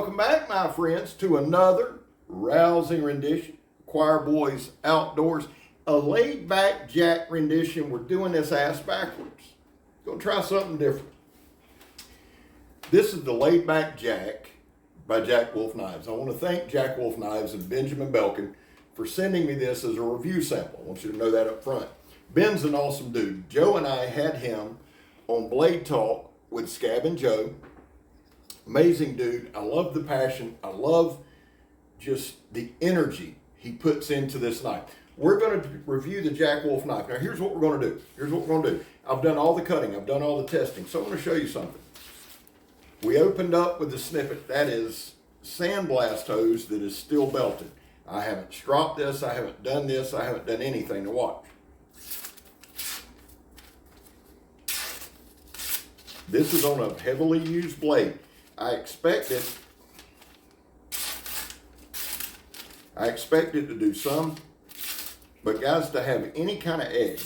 Welcome back, my friends, to another rousing rendition, Choir Boys Outdoors, a laid-back Jack rendition. We're doing this ass backwards. Gonna try something different. This is the laid-back Jack by Jack Wolf Knives. I want to thank Jack Wolf Knives and Benjamin Belkin for sending me this as a review sample. I want you to know that up front. Ben's an awesome dude. Joe and I had him on Blade Talk with Scab and Joe. Amazing dude. I love the passion. I love just the energy he puts into this knife. We're going to review the Jack Wolf knife. Now, here's what we're going to do. Here's what we're going to do. I've done all the cutting. I've done all the testing. So I'm going to show you something. We opened up with the snippet. That is sandblast hose that is still belted. I haven't stropped this. I haven't done this. I haven't done anything to watch. This is on a heavily used blade. I expect it to do some, but guys, to have any kind of edge,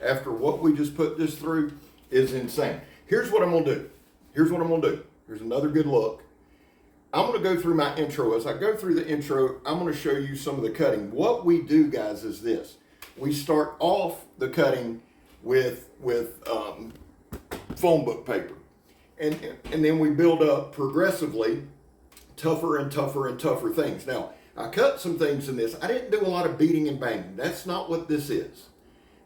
after what we just put this through is insane. Here's what I'm gonna do. Here's another good look. I'm gonna go through my intro. As I go through the intro, I'm gonna show you some of the cutting. What we do, guys, is this. We start off the cutting with phone book paper. And then we build up progressively tougher and tougher and tougher things. Now, I cut some things in this. I didn't do a lot of beating and banging. That's not what this is.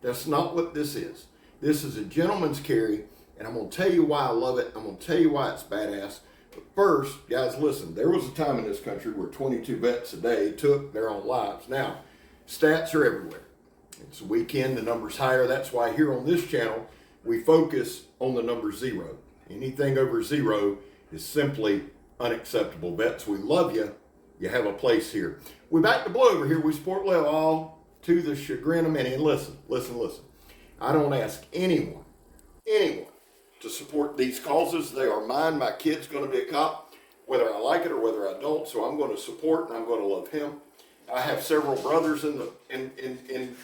That's not what this is. This is a gentleman's carry, and I'm going to tell you why I love it. I'm going to tell you why it's badass. But first, guys, listen, there was a time in this country where 22 vets a day took their own lives. Now, stats are everywhere. It's a weekend, the number's higher. That's why here on this channel, we focus on the number 0. Anything over 0 is simply unacceptable. Vets, we love you. You have a place here. We're back to Blue over here. We support Lil all to the chagrin of many. And listen. I don't ask anyone to support these causes. They are mine. My kid's going to be a cop, whether I like it or whether I don't. So I'm going to support and I'm going to love him. I have several brothers in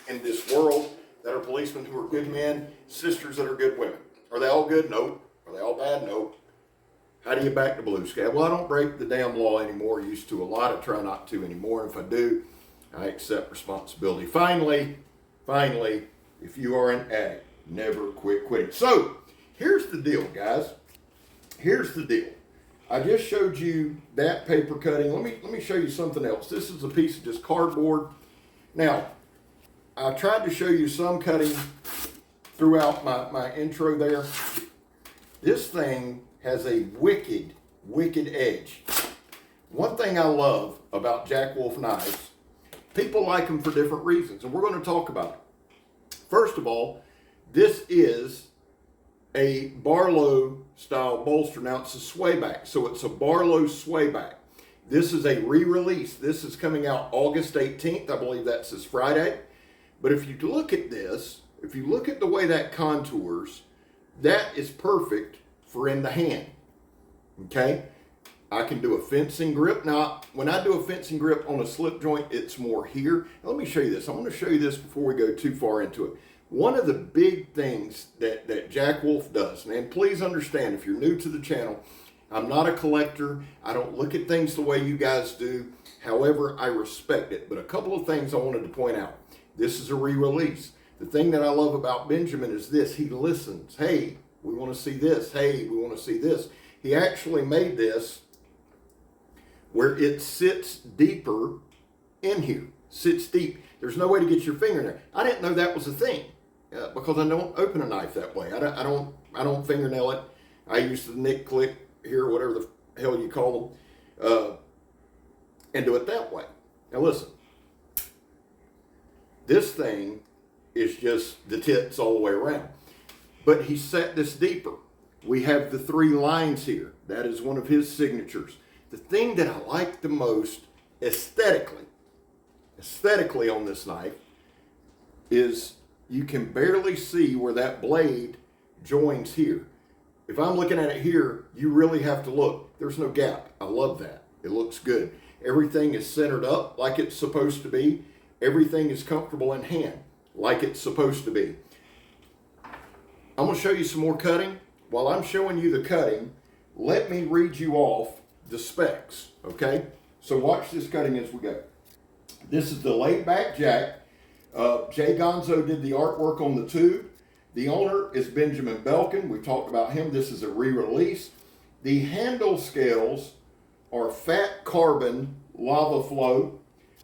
this world that are policemen who are good men, sisters that are good women. Are they all good? Nope. Are they all bad? Nope. How do you back the blue, Scab? Well, I don't break the damn law anymore. I used to a lot. I try not to anymore. If I do, I accept responsibility. Finally, if you are an addict, never quit quitting. So, here's the deal, guys. Here's the deal. I just showed you that paper cutting. Let me show you something else. This is a piece of just cardboard. Now, I tried to show you some cutting throughout my intro there. This thing has a wicked edge. One thing I love about Jack Wolf knives, people like them for different reasons, and we're going to talk about it. First of all, this is a Barlow style bolster. Now it's a swayback, so it's a Barlow swayback. This is a re-release. This is coming out August 18th. I believe that's this Friday. But if you look at this, if you look at the way that contours, that is perfect for in the hand. Okay? I can do a fencing grip. Now, when I do a fencing grip on a slip joint, it's more here. Now, let me show you this. I want to show you this before we go too far into it. One of the big things that Jack Wolf does, and please understand, if you're new to the channel, I'm not a collector. I don't look at things the way you guys do. However, I respect it. But a couple of things I wanted to point out. This is a re-release. The thing that I love about Benjamin is this. He listens. Hey, we want to see this. Hey, we want to see this. He actually made this where it sits deeper in here. Sits deep. There's no way to get your finger in there. I didn't know that was a thing. Because I don't open a knife that way. I don't fingernail it. I use the nick click here, whatever the hell you call them, and do it that way. Now listen, this thing is just the tits all the way around. But he set this deeper. We have the 3 lines here. That is one of his signatures. The thing that I like the most aesthetically on this knife is you can barely see where that blade joins here. If I'm looking at it here, you really have to look. There's no gap. I love that. It looks good. Everything is centered up like it's supposed to be. Everything is comfortable in hand like it's supposed to be. I'm going to show you some more cutting. while I'm showing you the cutting, let me read you off the specs, okay? So watch this cutting as we go. This is the laid back jack. Jay Gonzo did the artwork on the tube. The owner is Benjamin Belkin. We talked about him. This is a re-release. The handle scales are fat carbon lava flow.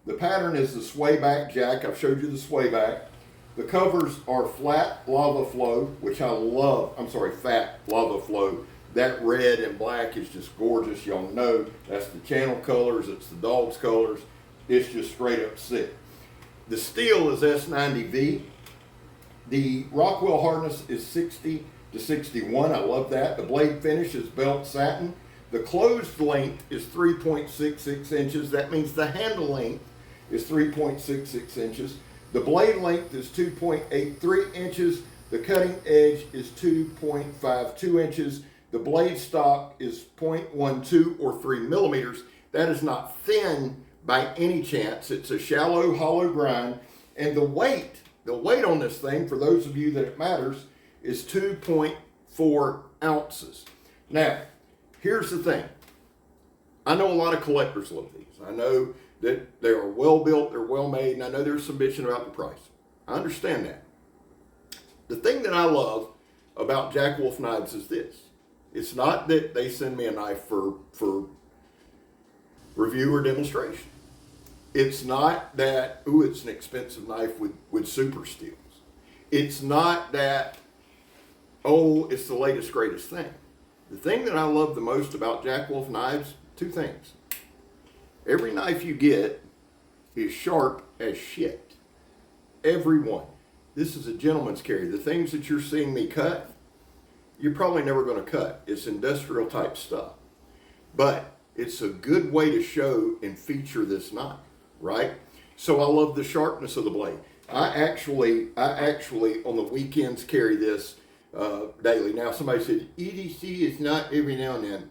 The pattern is the sway back jack. I've showed you the sway back. The covers are flat lava flow, which I love. I'm sorry, fat lava flow. That red and black is just gorgeous. Y'all know that's the channel colors. It's the dog's colors. It's just straight up sick. The steel is S90V. The Rockwell hardness is 60 to 61. I love that. The blade finish is belt satin. The closed length is 3.66 inches. That means the handle length is 3.66 inches. The blade length is 2.83 inches. The cutting edge is 2.52 inches. The blade stock is 0.12 or 3 millimeters. That is not thin by any chance. It's a shallow hollow grind. And the weight on this thing, for those of you that it matters, is 2.4 ounces. Now, here's the thing. I know a lot of collectors love these. I know that they are well built, they're well made, and I know there's some bitching about the price. I understand that. The thing that I love about Jack Wolf knives is this. It's not that they send me a knife for review or demonstration. It's not that, ooh, it's an expensive knife with super steels. It's not that, oh, it's the latest, greatest thing. The thing that I love the most about Jack Wolf knives, two things. Every knife you get is sharp as shit. Every one. This is a gentleman's carry. The things that you're seeing me cut, you're probably never going to cut. It's industrial type stuff. But it's a good way to show and feature this knife, right? So I love the sharpness of the blade. I actually on the weekends carry this daily. Now somebody said, EDC is not every now and then.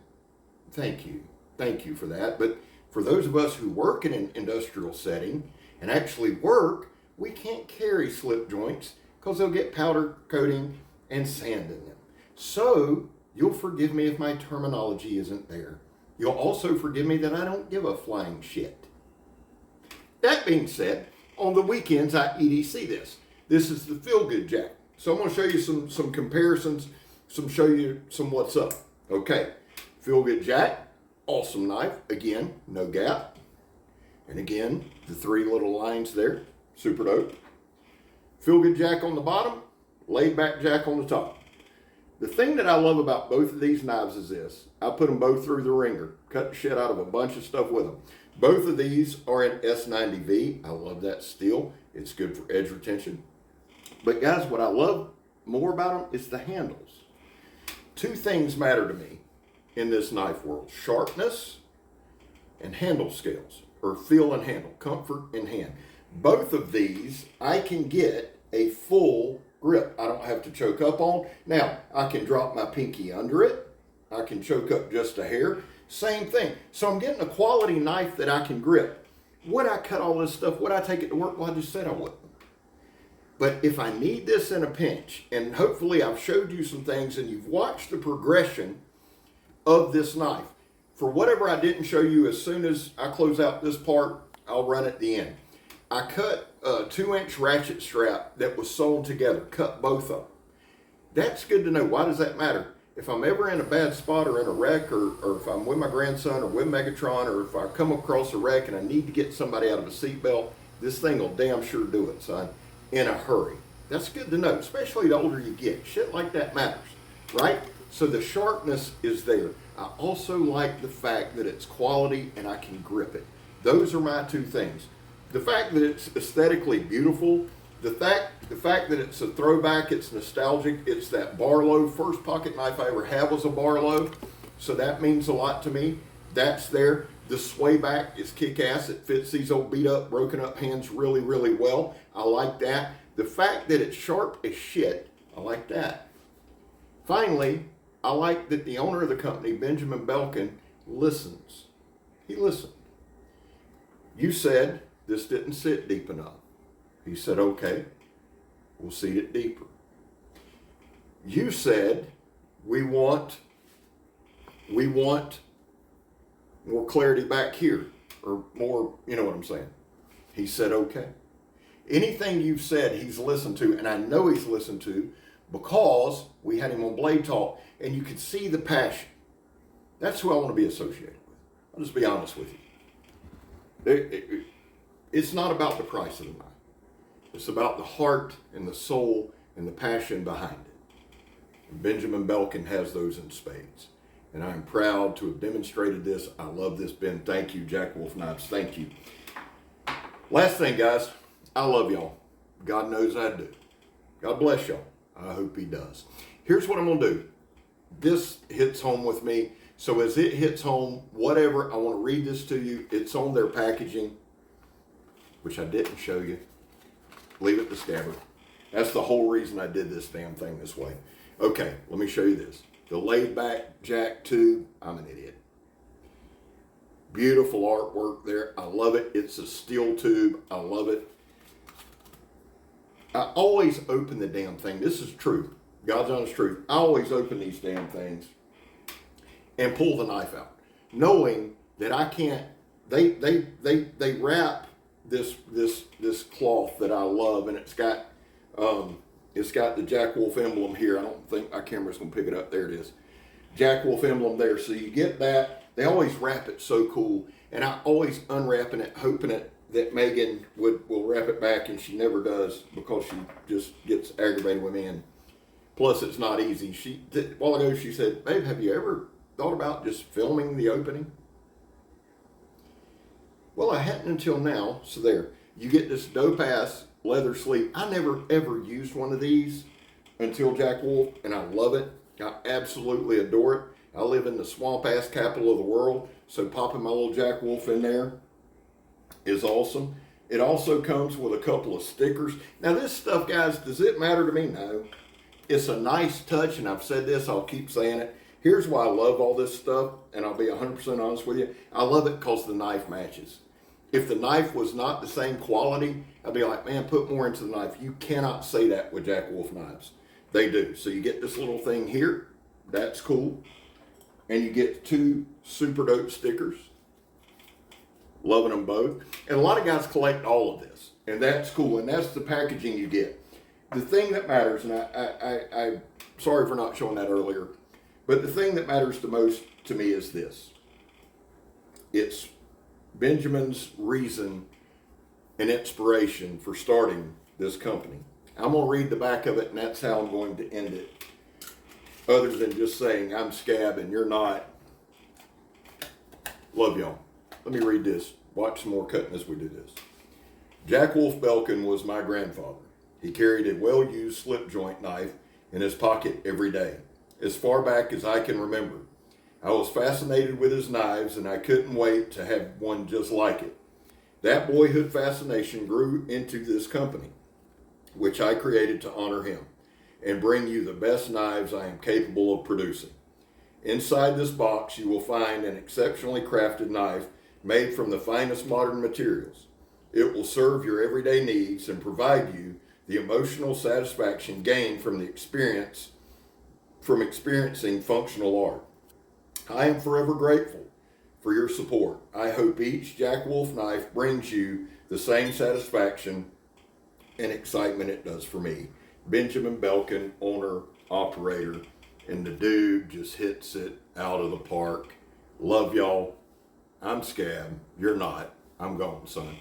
Thank you for that. But for those of us who work in an industrial setting and actually work, we can't carry slip joints because they'll get powder coating and sand in them. So you'll forgive me if my terminology isn't there. You'll also forgive me that I don't give a flying shit. That being said, on the weekends I EDC this. This is the Feel Good Jack. So I'm going to show you some comparisons, show you some what's up. Okay, Feel Good Jack, awesome knife. Again, no gap. And again, the three little lines there, super dope. Feel Good Jack on the bottom, laid back Jack on the top. The thing that I love about both of these knives is this. I put them both through the ringer, cut the shit out of a bunch of stuff with them. Both of these are in S90V. I love that steel. It's good for edge retention. But guys, what I love more about them is the handles. Two things matter to me in this knife world: sharpness and handle scales, or feel and handle, comfort in hand. Both of these, I can get a full grip. I don't have to choke up on. Now, I can drop my pinky under it. I can choke up just a hair. Same thing. So I'm getting a quality knife that I can grip. Would I cut all this stuff? Would I take it to work? Well, I just said I wouldn't. But if I need this in a pinch, and hopefully I've showed you some things and you've watched the progression of this knife. For whatever I didn't show you, as soon as I close out this part, I'll run at the end. I cut a 2-inch ratchet strap that was sewn together, cut both of them. That's good to know. Why does that matter? If I'm ever in a bad spot or in a wreck, or if I'm with my grandson or with Megatron, or if I come across a wreck and I need to get somebody out of a seatbelt, this thing will damn sure do it, son, in a hurry. That's good to know, especially the older you get. Shit like that matters, right? So the sharpness is there. I also like the fact that it's quality and I can grip it. Those are my two things. The fact that it's aesthetically beautiful, the fact that it's a throwback, it's nostalgic, it's that Barlow. First pocket knife I ever had was a Barlow, so that means a lot to me. That's there. The sway back is kick-ass. It fits these old beat up, broken up hands really, really well. I like that. The fact that it's sharp as shit, I like that. Finally, I like that the owner of the company, Benjamin Belkin, listens. He listened. You said this didn't sit deep enough. He said, okay, we'll seat it deeper. You said we want more clarity back here, or more, you know what I'm saying. He said, okay. Anything you've said, he's listened to, and I know he's listened to because we had him on Blade Talk, and you could see the passion. That's who I want to be associated with. I'll just be honest with you. It's not about the price of the knife. It's about the heart and the soul and the passion behind it. And Benjamin Belkin has those in spades. And I'm proud to have demonstrated this. I love this, Ben. Thank you, Jack Wolf Knives. Thank you. Last thing, guys, I love y'all. God knows I do. God bless y'all. I hope he does. Here's what I'm going to do. This hits home with me. So as it hits home, whatever, I want to read this to you. It's on their packaging, which I didn't show you. Leave it to Scabbard. That's the whole reason I did this damn thing this way. Okay, let me show you this. The laid back Jack tube. I'm an idiot. Beautiful artwork there. I love it. It's a steel tube. I love it. I always open the damn thing. This is true. God's honest truth. I always open these damn things and pull the knife out, knowing that I can't. They wrap this cloth that I love, and it's got the Jack Wolf emblem here. I don't think my camera's gonna pick it up. There it is. Jack Wolf emblem there. So you get that. They always wrap it so cool, and I always unwrapping it, hoping that Megan will wrap it back, and she never does because she just gets aggravated with me. And plus, it's not easy. A while ago she said, "Babe, have you ever thought about just filming the opening?" Well, I hadn't until now. So there, you get this dope ass leather sleeve. I never ever used one of these until Jack Wolf, and I love it. I absolutely adore it. I live in the swamp ass capital of the world, so popping my little Jack Wolf in there is awesome. It also comes with a couple of stickers. Now this stuff, guys, does it matter to me? No. It's a nice touch, and I've said this, I'll keep saying it. Here's why I love all this stuff, and I'll be 100% honest with you. I love it because the knife matches. If the knife was not the same quality, I'd be like, man, put more into the knife. You cannot say that with Jack Wolf knives. They do. So you get this little thing here. That's cool. And you get two super dope stickers. Loving them both. And a lot of guys collect all of this. And that's cool. And that's the packaging you get. The thing that matters, and I'm sorry for not showing that earlier, but the thing that matters the most to me is this. It's Benjamin's reason and inspiration for starting this company. I'm going to read the back of it, and that's how I'm going to end it. Other than just saying, I'm Scab and you're not. Love y'all. Let me read this. Watch some more cutting as we do this. Jack Wolf Belkin was my grandfather. He carried a well-used slip joint knife in his pocket every day, as far back as I can remember. I was fascinated with his knives, and I couldn't wait to have one just like it. That boyhood fascination grew into this company, which I created to honor him and bring you the best knives I am capable of producing. Inside this box, you will find an exceptionally crafted knife made from the finest modern materials. It will serve your everyday needs and provide you the emotional satisfaction gained from experiencing functional art. I am forever grateful for your support. I hope each Jack Wolf knife brings you the same satisfaction and excitement it does for me. Benjamin Belkin, owner, operator, and the dude just hits it out of the park. Love y'all. I'm Scab. You're not. I'm gone, son.